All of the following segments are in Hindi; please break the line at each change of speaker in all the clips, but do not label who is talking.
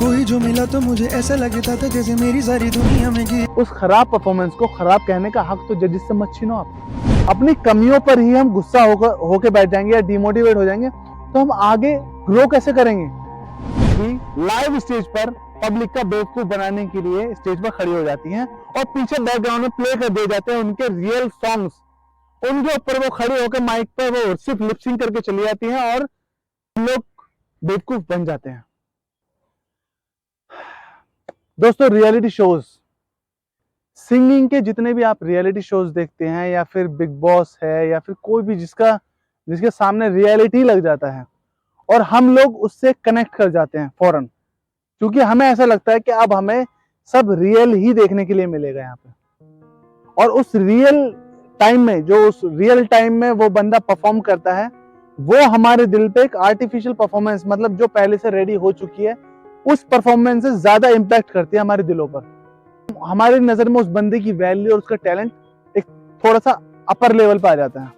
कोई जो मिला तो मुझे ऐसा लगता था जैसे मेरी सारी दुनिया में गिर।
उस खराब परफॉर्मेंस को खराब कहने का हक तो जजेस से मत छीनो आप। अपनी कमियों पर ही हम गुस्सा होके बैठ जाएंगे या डिमोटिवेट हो जाएंगे तो हम आगे ग्रो कैसे करेंगे। लाइव स्टेज पर पब्लिक का बेवकूफ बनाने के लिए स्टेज पर खड़ी हो जाती हैं और पीछे बैकग्राउंड में प्ले कर दिए जाते हैं उनके रियल सॉन्ग्स। उनके ऊपर वो खड़े होकर माइक पर वो सिर्फ लिपसिंग करके चली जाती हैं और लोग बेवकूफ बन जाते हैं। दोस्तों, रियलिटी शोज, सिंगिंग के जितने भी आप रियलिटी शोज देखते हैं या फिर बिग बॉस है या फिर कोई भी जिसके सामने रियलिटी लग जाता है और हम लोग उससे कनेक्ट कर जाते हैं फौरन, क्योंकि हमें ऐसा लगता है कि अब हमें सब रियल ही देखने के लिए मिलेगा यहाँ पे। और उस रियल टाइम में वो बंदा परफॉर्म करता है, वो हमारे दिल पे एक आर्टिफिशियल परफॉर्मेंस, मतलब जो पहले से रेडी हो चुकी है, उस परफॉर्मेंस से ज्यादा इंपैक्ट करती है हमारे दिलों पर। हमारी नजर में उस बंदे की वैल्यू और उसका टैलेंट एक थोड़ा सा अपर लेवल पे आ जाता है।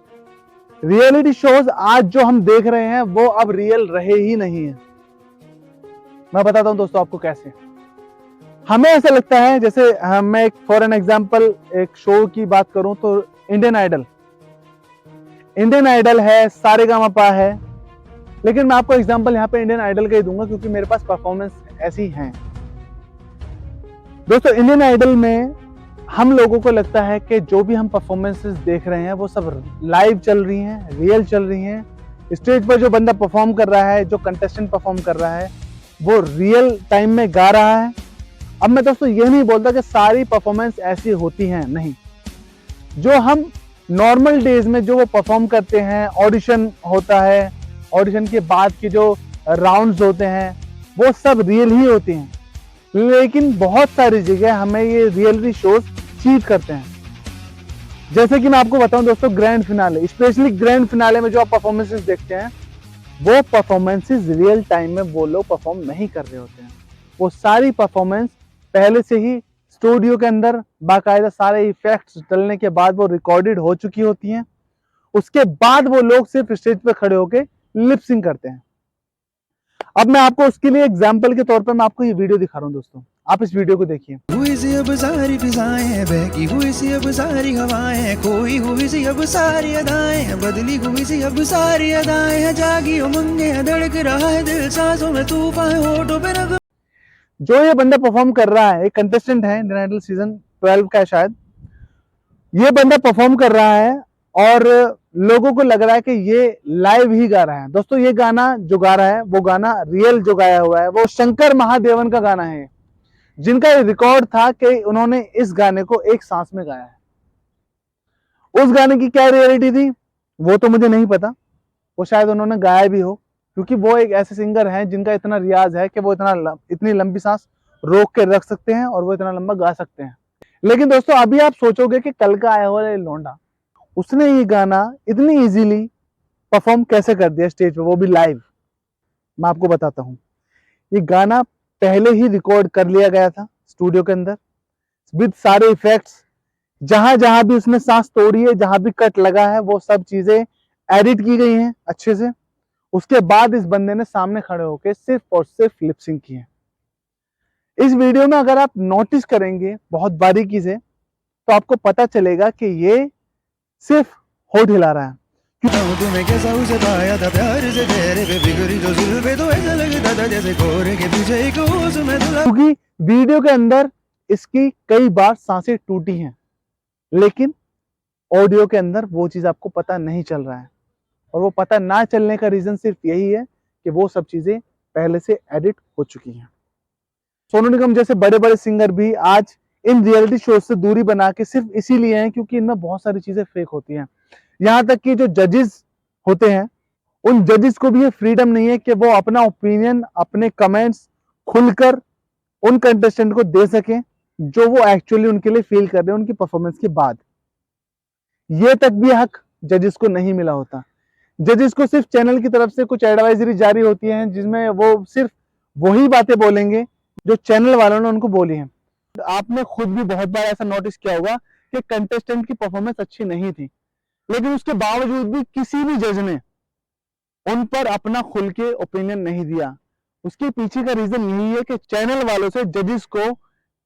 रियलिटी शोज आज जो हम देख रहे हैं वो अब रियल रहे ही नहीं है। मैं बताता हूं दोस्तों आपको कैसे। हमें ऐसा लगता है, जैसे मैं एक फॉर एन एग्जांपल एक शो की बात करूं तो इंडियन आइडल है, सारेगामापा है, लेकिन मैं आपको एग्जांपल यहाँ पे इंडियन आइडल का ही दूंगा क्योंकि मेरे पास परफॉर्मेंस ऐसी हैं। दोस्तों, इंडियन आइडल में हम लोगों को लगता है कि जो भी हम परफॉर्मेंसेस देख रहे हैं वो सब लाइव चल रही हैं, रियल चल रही हैं। स्टेज पर जो बंदा परफॉर्म कर रहा है, जो कंटेस्टेंट परफॉर्म कर रहा है, वो रियल टाइम में गा रहा है। अब मैं दोस्तों ये नहीं बोलता कि सारी परफॉर्मेंस ऐसी होती हैं, नहीं। जो हम नॉर्मल डेज में जो वो परफॉर्म करते हैं, ऑडिशन होता है, ऑडिशन के बाद के जो राउंड्स होते हैं वो सब रियल ही होती हैं, लेकिन बहुत सारी जगह हमें ये रियलिटी शोज चीट करते हैं। जैसे कि मैं आपको बताऊं दोस्तों, grand finale, specially grand finale में जो आप परफॉर्मेंसेस देखते हैं वो परफॉर्मेंसेस रियल टाइम में वो लोग परफॉर्म नहीं कर रहे होते हैं। वो सारी परफॉर्मेंस पहले से ही स्टूडियो के अंदर बाकायदा सारे इफेक्ट्स डलने के बाद वो रिकॉर्डेड हो चुकी होती हैं। उसके बाद वो लोग सिर्फ स्टेज पे खड़े होकर लिपसिंग करते हैं। अब मैं आपको उसके लिए एग्जांपल के तौर पे मैं आपको ये वीडियो दिखा रहा हूं दोस्तों, आप इस वीडियो को देखिए।
हुई सी अब सारी फिजाएं, बहकी हुई सी अब सारी हवाएं, खोई हुई सी अब सारी अदाएं, बदली हुई सी अब सारी अदाएं, जागी उमंगे धड़क रहा है दिल, सांसों में तूफान, होठों पे रग।
जो ये बंदा परफॉर्म कर रहा है, एक कंटेस्टेंट है इंडियन आइडल सीजन 12 का शायद, ये बंदा परफॉर्म कर रहा है और लोगों को लग रहा है कि ये लाइव ही गा रहा है। दोस्तों, ये गाना जो गा रहा है वो गाना रियल जो गाया हुआ है वो शंकर महादेवन का गाना है, जिनका ये रिकॉर्ड था कि उन्होंने इस गाने को एक सांस में गाया है। उस गाने की क्या रियलिटी थी वो तो मुझे नहीं पता, वो शायद उन्होंने गाया भी हो, क्योंकि वो एक ऐसे सिंगर हैं जिनका इतना रियाज है कि वो इतनी लंबी सांस रोक के रख सकते हैं और वो इतना लंबा गा सकते हैं। लेकिन दोस्तों, अभी आप सोचोगे कि कल का आया हुआ लौंडा, उसने ये गाना इतनी इजीली परफॉर्म कैसे कर दिया स्टेज पे, वो भी लाइव। मैं आपको बताता हूँ। ये गाना पहले ही रिकॉर्ड कर लिया गया था स्टूडियो के अंदर विद सारे इफेक्ट्स। जहां जहां भी उसने सांस तोड़ी है, जहां भी कट लगा है, वो सब चीजें एडिट की गई हैं अच्छे से। उसके बाद इस बंदे ने सामने खड़े होकर सिर्फ और सिर्फ लिपसिंग की है। इस वीडियो में अगर आप नोटिस करेंगे बहुत बारीकी से तो आपको पता चलेगा कि ये सिर्फ होठ हिला रहा है।
तुम्हें कैसा उसे पाया था प्यार से, तेरे पे बिगड़ी जो जुल्फे, तो ऐसा लगता था जैसे कोरे के पीछे एक ओस में धुला।
क्योंकि वीडियो के अंदर इसकी कई बार सांसें टूटी हैं, लेकिन ऑडियो के अंदर वो चीज आपको पता नहीं चल रहा है। और वो पता ना चलने का रीजन सिर्फ यही है कि वो सब चीजें पहले से एडिट हो चुकी हैं। सोनू निगम जैसे बड़े बड़े सिंगर भी आज इन रियलिटी शो से दूरी बना के सिर्फ इसीलिए हैं क्योंकि इनमें बहुत सारी चीजें फेक होती हैं। यहाँ तक कि जो जजेस होते हैं, उन जजेस को भी ये फ्रीडम नहीं है कि वो अपना ओपिनियन, अपने कमेंट्स खुलकर उन कंटेस्टेंट को दे सकें जो वो एक्चुअली उनके लिए फील कर रहे हैं उनकी परफॉर्मेंस के बाद। ये तक भी हक जजेस को नहीं मिला होता। जजेस को सिर्फ चैनल की तरफ से कुछ एडवाइजरी जारी होती है जिसमें वो सिर्फ वही बातें बोलेंगे जो चैनल वालों ने उनको बोली हैं। आपने खुद भी बहुत बार ऐसा नोटिस किया होगा कि कंटेस्टेंट की परफॉर्मेंस अच्छी नहीं थी, लेकिन उसके बावजूद भी किसी भी जज ने उन पर अपना खुल के ओपिनियन नहीं दिया। उसके पीछे का रीजन यही है कि चैनल वालों से जजेस को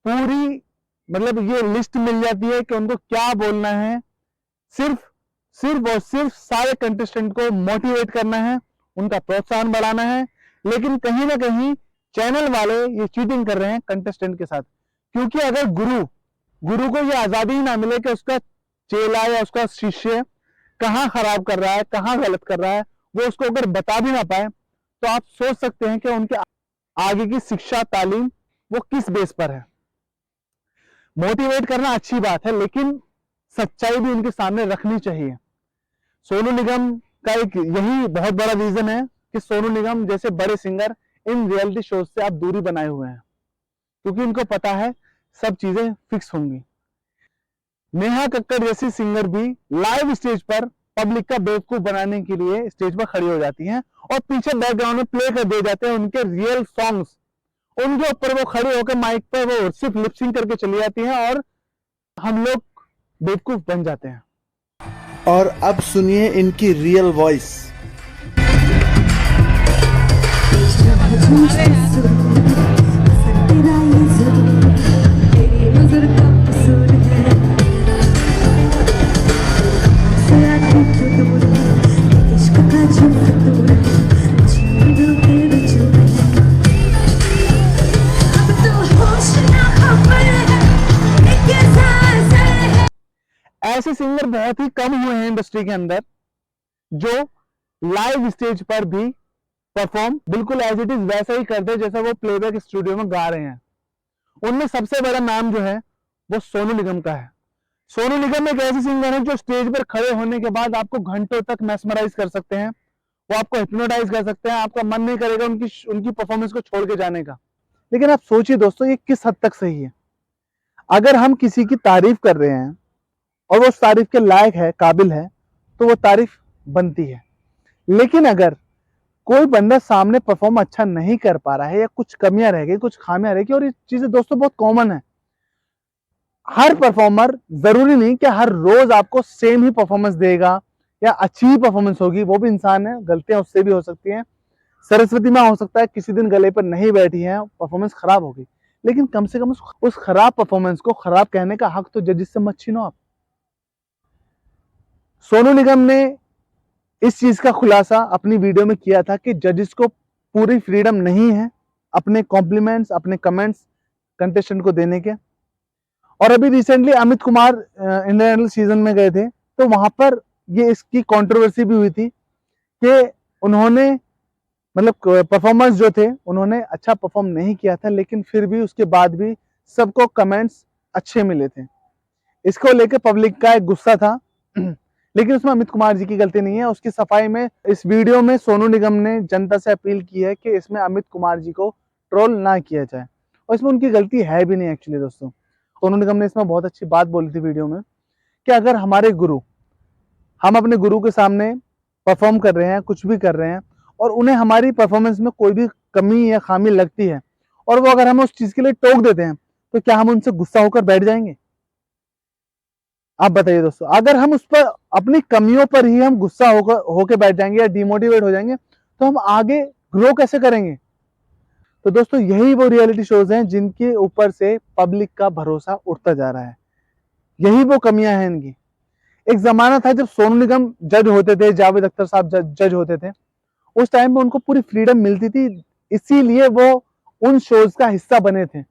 पूरी मतलब ये लिस्ट मिल जाती है कि उनको क्या बोलना है। सिर्फ सिर्फ और सिर्फ सारे कंटेस्टेंट को मोटिवेट करना है, उनका प्रोत्साहन बढ़ाना है। लेकिन कहीं ना कहीं चैनल वाले ये चीटिंग कर रहे हैं कंटेस्टेंट के साथ, क्योंकि अगर गुरु गुरु को ये आजादी ही ना मिले कि उसका चेला या उसका शिष्य कहाँ खराब कर रहा है, कहाँ गलत कर रहा है, वो उसको अगर बता भी ना पाए, तो आप सोच सकते हैं कि उनके आगे की शिक्षा तालीम वो किस बेस पर है। मोटिवेट करना अच्छी बात है, लेकिन सच्चाई भी उनके सामने रखनी चाहिए। सोनू निगम का एक यही बहुत बड़ा रीजन है कि सोनू निगम जैसे बड़े सिंगर इन रियलिटी शोज से आप दूरी बनाए हुए हैं, क्योंकि उनको पता है सब चीजें फिक्स होंगी। नेहा कक्कड़ जैसी सिंगर भी लाइव स्टेज पर पब्लिक का बेवकूफ बनाने के लिए स्टेज पर खड़ी हो जाती हैं और पीछे बैकग्राउंड में प्ले कर दिए जाते हैं उनके रियल सॉन्ग्स। उनके ऊपर वो खड़े होकर माइक पर वो सिर्फ लिपसिंग करके चली जाती हैं और हम लोग बेवकूफ बन जाते हैं।
और अब सुनिए इनकी रियल वॉइस।
ऐसे सिंगर बहुत ही कम हुए हैं इंडस्ट्री के अंदर जो लाइव स्टेज पर भी परफॉर्म बिल्कुल एज इट इज वैसा ही करते हैं जैसा वो प्लेबैक स्टूडियो में गा रहे हैं। उनमें सबसे बड़ा नाम जो है वो सोनू निगम का है। सोनू निगम एक ऐसे सिंगर है जो स्टेज पर खड़े होने के बाद आपको घंटों तक मैस्मराइज कर सकते हैं, वो आपको हिप्नोटाइज कर सकते हैं, आपका मन नहीं करेगा उनकी परफॉर्मेंस को छोड़ के जाने का। लेकिन आप सोचिए दोस्तों, ये किस हद तक सही है। अगर हम किसी की तारीफ कर रहे हैं और वो उस तारीफ के लायक है, काबिल है, तो वो तारीफ बनती है। लेकिन अगर कोई बंदा सामने परफॉर्म अच्छा नहीं कर पा रहा है या कुछ कमियां रह गई, कुछ खामियां रह गई, और ये चीजें दोस्तों बहुत कॉमन है। हर परफॉर्मर जरूरी नहीं कि हर रोज आपको सेम ही परफॉर्मेंस देगा या अच्छी ही परफॉर्मेंस होगी, वो भी इंसान है, गलतियां उससे भी हो सकती हैं। सरस्वती माँ हो सकता है किसी दिन गले पर नहीं बैठी है, परफॉर्मेंस खराब होगी, लेकिन कम से कम उस खराब परफॉर्मेंस को खराब कहने का हक तो जजेस से मत छीनो आप। सोनू निगम ने इस चीज का खुलासा अपनी वीडियो में किया था कि जजेस को पूरी फ्रीडम नहीं है अपने कॉम्प्लीमेंट्स, अपने कमेंट्स कंटेस्टेंट को देने के। और अभी recently Amit Kumar Indian Idol season में गए थे, तो वहां पर ये इसकी कंट्रोवर्सी भी हुई थी कि उन्होंने मतलब परफॉर्मेंस जो थे उन्होंने अच्छा परफॉर्म नहीं किया था, लेकिन फिर भी उसके बाद भी सबको कमेंट्स अच्छे मिले थे। इसको लेकर पब्लिक का एक गुस्सा था लेकिन उसमें अमित कुमार जी की गलती नहीं है। उसकी सफाई में इस वीडियो में सोनू निगम ने जनता से अपील की है कि इसमें अमित कुमार जी को ट्रोल ना किया जाए, और इसमें उनकी गलती है भी नहीं एक्चुअली दोस्तों। सोनू निगम ने इसमें बहुत अच्छी बात बोली थी वीडियो में कि अगर हमारे गुरु, हम अपने गुरु के सामने परफॉर्म कर रहे हैं, कुछ भी कर रहे हैं, और उन्हें हमारी परफॉर्मेंस में कोई भी कमी या खामी लगती है और वो अगर हमें उस चीज के लिए टोक देते हैं, तो क्या हम उनसे गुस्सा होकर बैठ जाएंगे? आप बताइए दोस्तों, अगर हम उस पर अपनी कमियों पर ही हम गुस्सा होकर बैठ जाएंगे या डिमोटिवेट हो जाएंगे, तो हम आगे ग्रो कैसे करेंगे? तो दोस्तों यही वो रियलिटी शोज हैं जिनके ऊपर से पब्लिक का भरोसा उठता जा रहा है। यही वो कमियां हैं इनकी। एक जमाना था जब सोनू निगम जज होते थे, जावेद अख्तर साहब जज होते थे, उस टाइम पे उनको पूरी फ्रीडम मिलती थी, इसीलिए वो उन शोज का हिस्सा बने थे,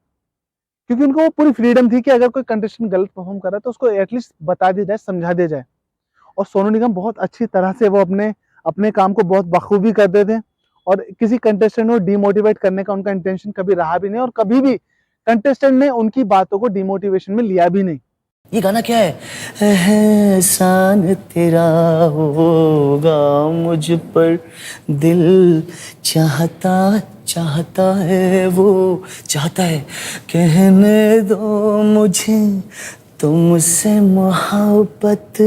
क्योंकि उनको वो पूरी फ्रीडम थी कि अगर कोई कंटेस्टेंट गलत परफॉर्म कर रहा है तो उसको एटलीस्ट बता दिया जाए, समझा दिया जाए। और सोनू निगम बहुत अच्छी तरह से वो अपने काम को बहुत बखूबी करते थे, और किसी कंटेस्टेंट को डिमोटिवेट करने का उनका इंटेंशन कभी रहा भी नहीं, और कभी भी कंटेस्टेंट ने उनकी बातों को डिमोटिवेशन में लिया भी नहीं।
ये गाना क्या है? एहसान तेरा होगा मुझ पर, दिल चाहता चाहता है, वो चाहता है, कहने दो मुझे तुमसे मोहब्बत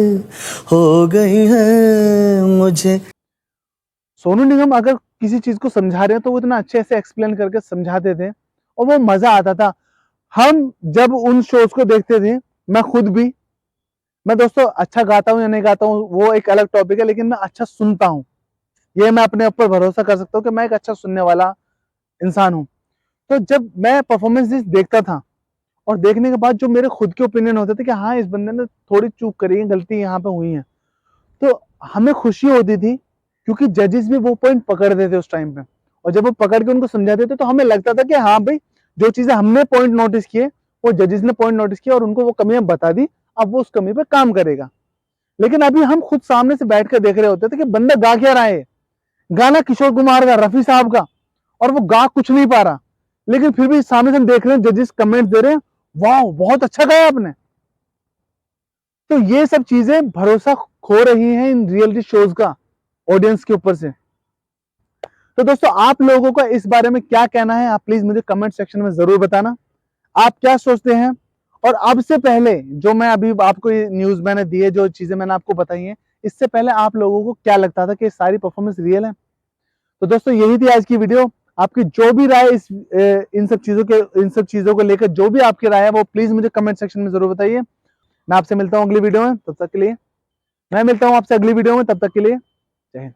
हो गई है मुझे।
सोनू निगम अगर किसी चीज को समझा रहे हैं तो वो इतना अच्छे से एक्सप्लेन करके समझाते थे और वो मजा आता था। हम जब उन शोज को देखते थे, मैं खुद भी, मैं दोस्तों अच्छा गाता हूँ या नहीं गाता हूँ वो एक अलग टॉपिक है, लेकिन मैं अच्छा सुनता हूँ, ये मैं अपने ऊपर भरोसा कर सकता हूँ कि मैं एक अच्छा सुनने वाला इंसान हूँ। तो जब मैं परफॉर्मेंस देखता था और देखने के बाद जो मेरे खुद के ओपिनियन होते थे कि हाँ इस बंदे ने थोड़ी चूक करी है, गलती यहाँ पे हुई है, तो हमें खुशी होती थी क्योंकि जजेस भी वो पॉइंट पकड़ते थे उस टाइम पे, और जब वो पकड़ के उनको समझाते थे तो हमें लगता था कि हाँ भाई जो चीजें हमने पॉइंट नोटिस किए वो जजेस ने पॉइंट नोटिस किया और उनको वो कमियां बता दी, अब वो उस कमी पे काम करेगा। लेकिन अभी हम खुद सामने से बैठ कर देख रहे होते थे कि बंदा गा क्या रहा है, गाना किशोर कुमार का, रफी साहब का, और वो गा कुछ नहीं पा रहा, लेकिन फिर भी सामने से हम देख रहे हैं जजेस कमेंट दे रहे हैं, वाह बहुत अच्छा गाया आपने। तो ये सब चीजें भरोसा खो रही हैं इन रियलिटी शोज का ऑडियंस के ऊपर से। तो दोस्तों आप लोगों का इस बारे में क्या कहना है, आप प्लीज मुझे कमेंट सेक्शन में जरूर बताना, आप क्या सोचते हैं। और अब से पहले जो मैं अभी आपको ये न्यूज मैंने दी है, जो चीजें मैंने आपको बताई हैं, इससे पहले आप लोगों को क्या लगता था कि सारी परफॉर्मेंस रियल है? तो दोस्तों यही थी आज की वीडियो। आपकी जो भी राय इन सब चीजों को लेकर जो भी आपकी राय है वो प्लीज मुझे कमेंट सेक्शन में जरूर बताइए। मैं आपसे मिलता हूँ अगली वीडियो में, तब तक के लिए मैं मिलता हूँ आपसे अगली वीडियो में, तब तक के लिए जय हिंद।